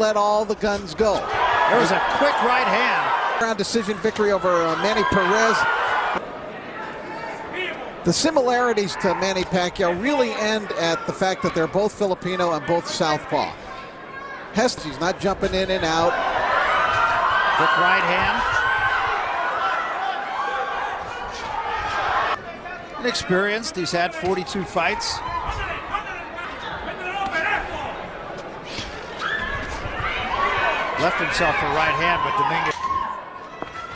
let all the guns go. There was a quick right hand. Round decision victory over Manny Perez. The similarities to Manny Pacquiao really end at the fact that they're both Filipino and both southpaw. Gesta, he's not jumping in and out. Quick right hand. Inexperienced, he's had 42 fights. Left himself a right hand, but Dominguez.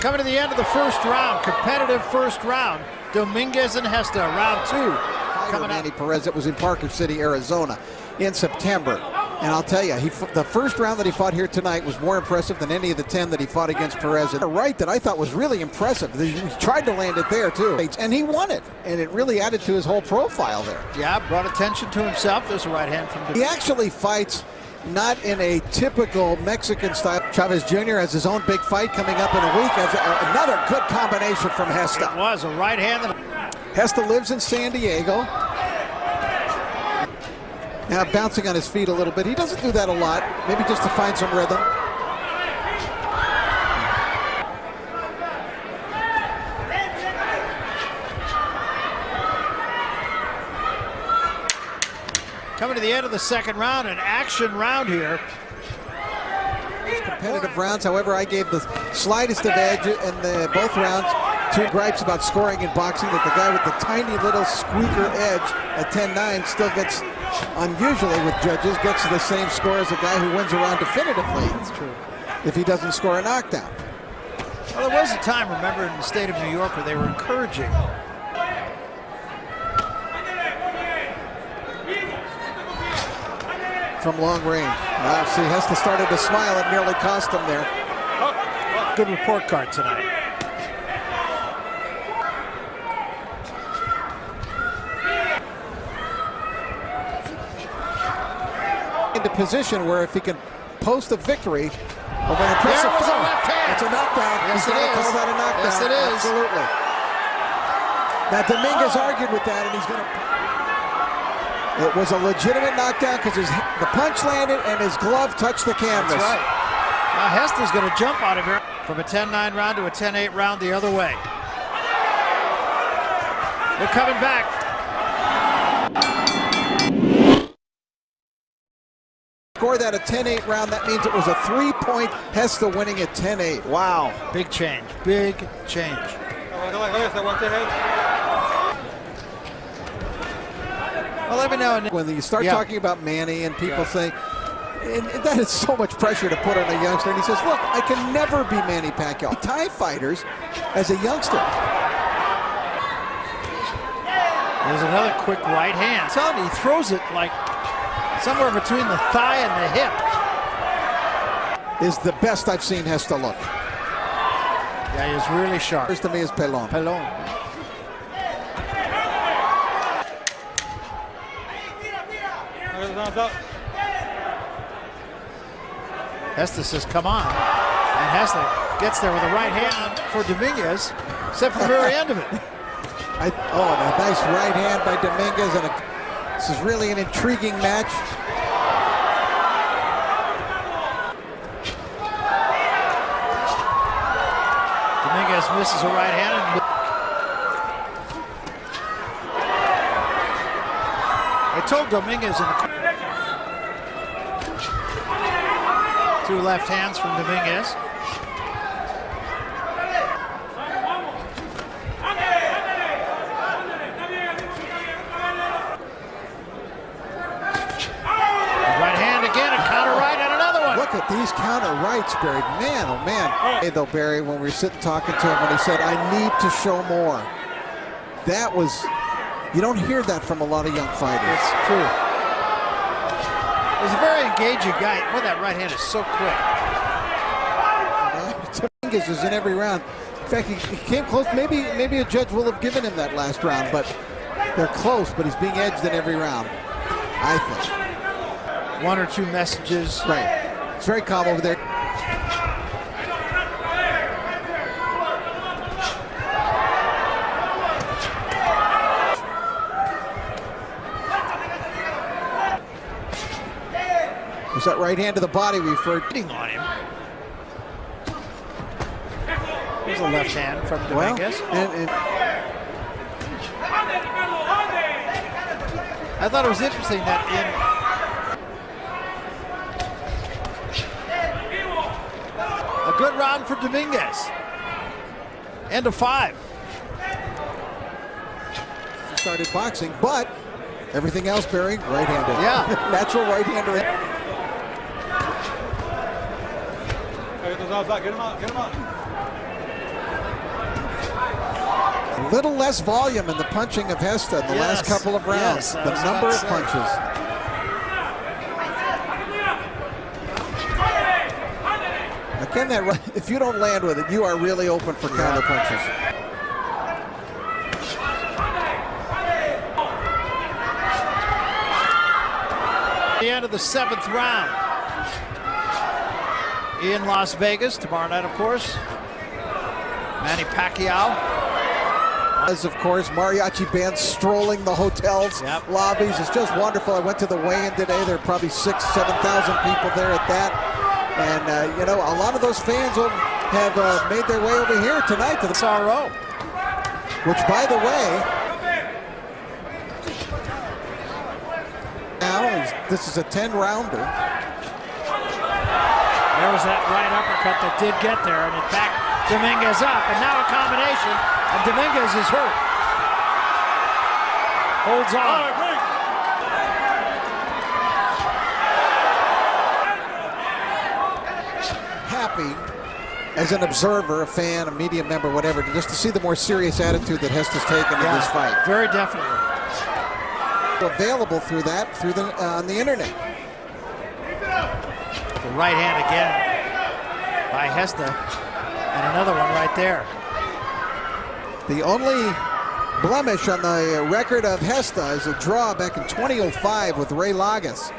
Coming to the end of the first round, competitive first round. Dominguez and Gesta, round two. Coming Manny Perez, that was in Parker City, Arizona in September. And I'll tell you, the first round that he fought here tonight was more impressive than any of the 10 that he fought against Perez. And a right that I thought was really impressive. He tried to land it there too, and he won it. And it really added to his whole profile there. Yeah, brought attention to himself. There's a right hand from Dominguez. He actually fights not in a typical Mexican style. Chavez Jr. has his own big fight coming up in a week. Another good combination from Gesta. It was a right hand. Gesta lives in San Diego. Now bouncing on his feet a little bit. He doesn't do that a lot, maybe just to find some rhythm. Coming to the end of the second round, an action round here. Competitive rounds, however, I gave the slightest of edge in both rounds. Two gripes about scoring in boxing, that the guy with the tiny little squeaker edge at 10-9 still gets, unusually with judges, gets the same score as a guy who wins a round definitively. That's true. If he doesn't score a knockdown. Well, there was a time, remember, in the state of New York where they were encouraging. From long range. See, Gesta started to smile. It nearly cost him there. Good report card tonight. Into position where if he can post a victory over an impressive fight, it's a knockdown. Yes, He's going to call that a knockdown. Yes, it is. Absolutely. Now Dominguez argued with that, and he's going to. It was a legitimate knockdown because the punch landed and his glove touched the canvas. That's right. Now Gesta's going to jump out of here from a 10-9 round to a 10-8 round the other way. They're coming back. Score that a 10-8 round, that means it was a 3-point Gesta winning at 10-8. Wow. Big change. Big change. Well, let me know. When you start talking about Manny and people think, and that is so much pressure to put on a youngster. And he says, look, I can never be Manny Pacquiao. Thai fighters as a youngster. There's another quick right hand. So he throws it like somewhere between the thigh and the hip. Is the best I've seen Gesta look. Yeah, he's really sharp. First to me is Pelon. Pelon. Gesta says, come on. And Gesta gets there with a right hand for Dominguez, except for the very end of it. And a nice right hand by Dominguez. And this is really an intriguing match. Dominguez misses a right hand. I told Dominguez in the two left hands from Dominguez. Right hand again, a counter right and another one. Look at these counter rights, Barry. Man, oh man. Hey, though, Barry, when we were sitting talking to him, when he said, I need to show more. That was, you don't hear that from a lot of young fighters. It's true. He's a very engaging guy. Boy, that right hand is so quick. Dominguez is in every round. In fact, he came close. Maybe a judge will have given him that last round, but they're close, but he's being edged in every round, I think. One or two messages. Right. It's very calm over there. that right hand to the body we referred hitting on him. Here's a left hand from Dominguez. I thought it was interesting that a good round for Dominguez. End of 5. started boxing, but everything else, Barry, right-handed. Yeah. Natural right-hander. Get him up. A little less volume in the punching of Gesta in the last couple of rounds. The number of punches. Again, if you don't land with it, you are really open for counter punches. The end of the 7th round in Las Vegas tomorrow night, of course. Manny Pacquiao. As of course, mariachi bands strolling the hotels lobbies. It's just wonderful. I went to the weigh-in today. There are probably 6,000 to 7,000 people there at that. And, you know, a lot of those fans have made their way over here tonight to the SRO. Which, by the way, now this is a 10-rounder. There was that right uppercut that did get there, and it backed Dominguez up, and now a combination, and Dominguez is hurt. Holds on. Happy as an observer, a fan, a media member, whatever, just to see the more serious attitude that Gesta's taken in this fight. Very definitely. Available through that, on the internet. The right hand again by Gesta, and another one right there. The only blemish on the record of Gesta is a draw back in 2005 with Ray Lagas.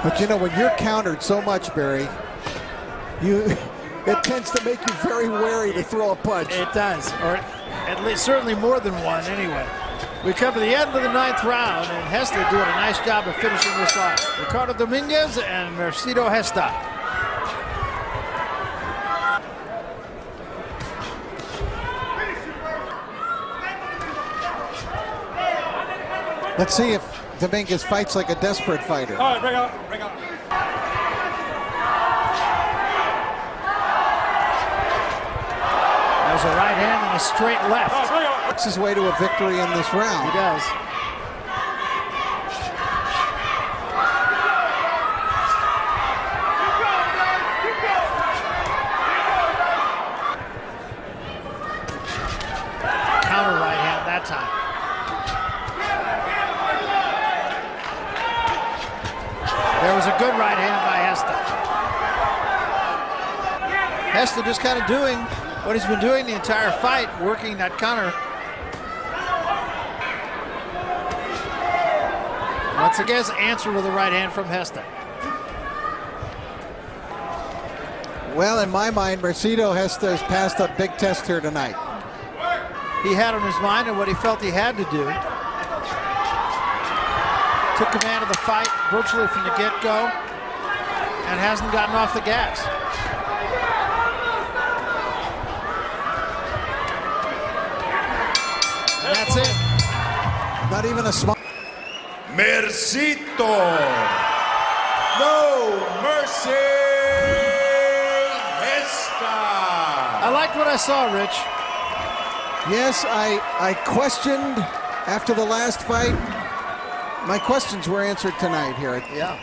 But you know, when you're countered so much, Barry, it tends to make you very wary to throw a punch. It does, or at least certainly more than one anyway. We come to the end of the 9th round, and Gesta doing a nice job of finishing this off. Ricardo Dominguez and Mercito Gesta. Let's see if Dominguez fights like a desperate fighter. All right, bring up. There's a right hand and a straight left. Works his way to a victory in this round. He does. Counter right hand that time. There was a good right hand by Gesta. Gesta just kind of doing what he's been doing the entire fight, working that counter. Once again, answer with a right hand from Gesta. Well, in my mind, Mercito Gesta has passed a big test here tonight. He had on his mind and what he felt he had to do. Took command of the fight virtually from the get-go and hasn't gotten off the gas. And that's it. Not even a small. Mercito. No mercy. Gesta. I liked what I saw, Rich. Yes, I questioned after the last fight. My questions were answered tonight here. Yeah.